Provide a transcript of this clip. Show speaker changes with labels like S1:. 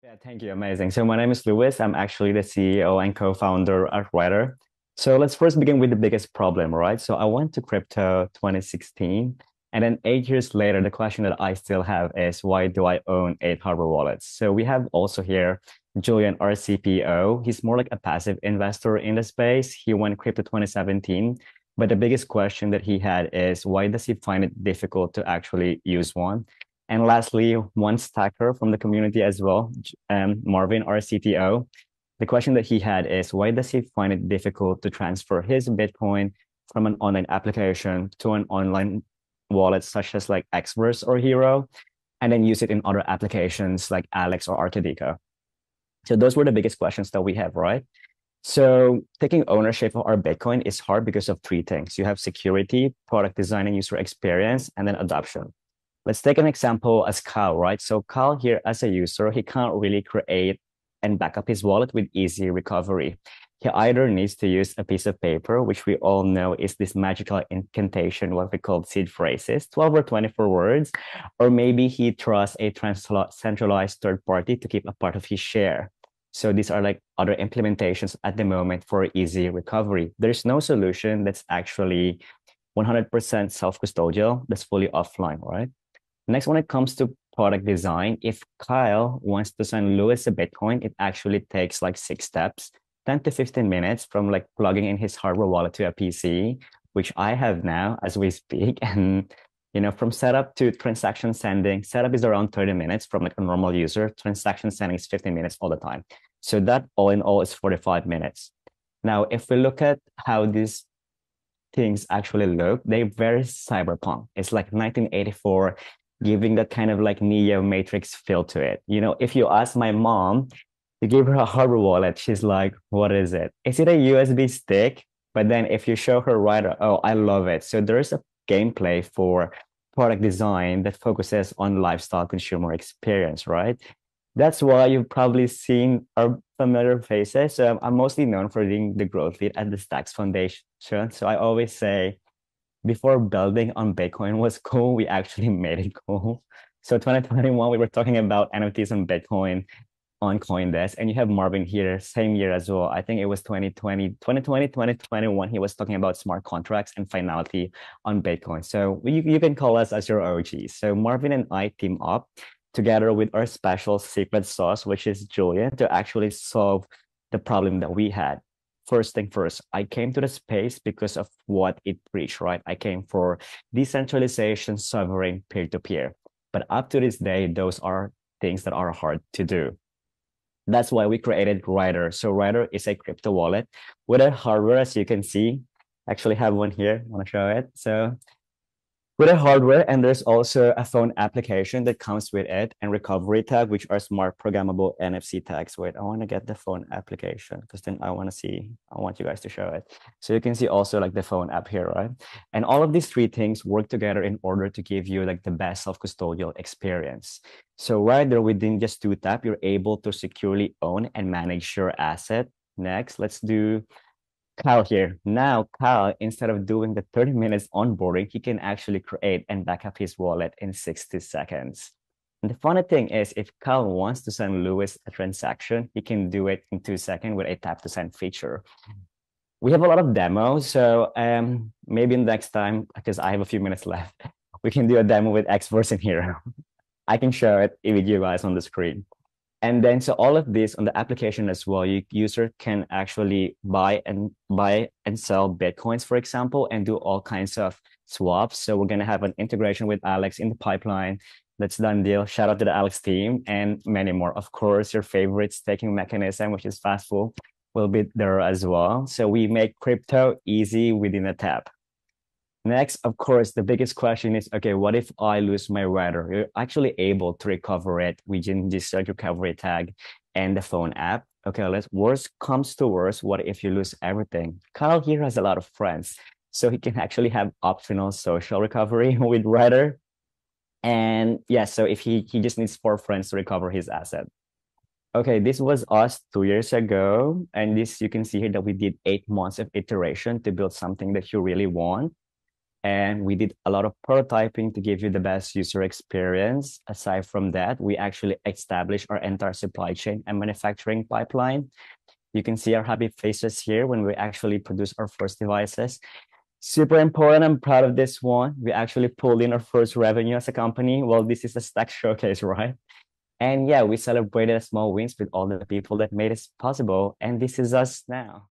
S1: Yeah, thank you. Amazing. So my name is Lewis. I'm actually the CEO and co-founder at Ryder. So let's first begin with the biggest problem, right? So I went to crypto 2016, and then 8 years later, the question that I still have is why do I own eight hardware wallets? So we have also here Julian, our CPO. He's more like a passive investor in the space. He went crypto 2017, but the biggest question that he had is why does he find it difficult to actually use one? And lastly, one stacker from the community as well, Marvin, our CTO. The question that he had is why does he find it difficult to transfer his Bitcoin from an online application to an online wallet such as like Xverse or Hero, and then use it in other applications like Alex or Arcadica? So those were the biggest questions that we have, right? So taking ownership of our Bitcoin is hard because of three things. You have security, product design and user experience, and then adoption. Let's take an example as Kyle, right? So Kyle here as a user, he can't really create and back up his wallet with easy recovery. He either needs to use a piece of paper, which we all know is this magical incantation, what we call seed phrases, 12 or 24 words, or maybe he trusts a centralized third party to keep a part of his share. So these are like other implementations at the moment for easy recovery. There's no solution that's actually 100% self-custodial, that's fully offline, right? Next, when it comes to product design, if Kyle wants to send Lewis a Bitcoin, it actually takes like 6 steps, 10 to 15 minutes from like plugging in his hardware wallet to a PC, which I have now as we speak. And, from setup to transaction sending, setup is around 30 minutes from like a normal user. Transaction sending is 15 minutes all the time. So that all in all is 45 minutes. Now, if we look at how these things actually look, they're very cyberpunk. It's like 1984 giving that kind of like Neo Matrix feel to it. If you ask my mom to give her a hardware wallet, she's like, what is it? Is it a USB stick? But then if you show her Ryder, oh, I love it. So there's a gameplay for product design that focuses on lifestyle consumer experience, right? That's why you've probably seen our familiar faces. I'm mostly known for being the growth lead at the Stacks Foundation. So I always say, before building on Bitcoin was cool, we actually made it cool. So 2021, we were talking about NFTs on Bitcoin on CoinDesk, and you have Marvin here, same year as well. I think it was 2021. He was talking about smart contracts and finality on Bitcoin. So you can call us as your OGs. So Marvin and I team up together with our special secret sauce, which is Julian, to actually solve the problem that we had. First thing first, I came to the space because of what it preached, right? I came for decentralization, sovereign, peer-to-peer. But up to this day, those are things that are hard to do. That's why we created Ryder. So Ryder is a crypto wallet with a hardware, as you can see. Actually have one here. Want to show it? So with a hardware, and there's also a phone application that comes with it, and recovery tag, which are smart programmable NFC tags. Wait, I want to get the phone application because then I want you guys to show it. So you can see also like the phone app here, right? And all of these three things work together in order to give you like the best self-custodial experience. So right there within just two tap, you're able to securely own and manage your asset. Next, let's do Kyle here. Now, Kyle, instead of doing the 30 minutes onboarding, he can actually create and back up his wallet in 60 seconds. And the funny thing is, if Kyle wants to send Lewis a transaction, he can do it in 2 seconds with a tap to send feature. We have a lot of demos, so maybe next time, because I have a few minutes left, we can do a demo with Xverse in here. I can show it with you guys on the screen. And then so all of this on the application as well, user can actually buy and sell Bitcoins, for example, and do all kinds of swaps. So we're gonna have an integration with Alex in the pipeline. That's done deal. Shout out to the Alex team and many more. Of course, your favorite staking mechanism, which is Fastful, will be there as well. So we make crypto easy within a tap. Next, of course, the biggest question is, okay, what if I lose my Ryder? You're actually able to recover it within this search recovery tag and the phone app. Okay, worst comes to worst, what if you lose everything? Kyle here has a lot of friends, so he can actually have optional social recovery with Ryder. And yeah, so if he just needs 4 friends to recover his asset. Okay, this was us 2 years ago. And this, you can see here that we did 8 months of iteration to build something that you really want. And we did a lot of prototyping to give you the best user experience. Aside from that, we actually established our entire supply chain and manufacturing pipeline. You can see our happy faces here when we actually produce our first devices. Super important. I'm proud of this one. We actually pulled in our first revenue as a company. Well, this is a stack showcase, right? And yeah, we celebrated small wins with all the people that made this possible. And this is us now.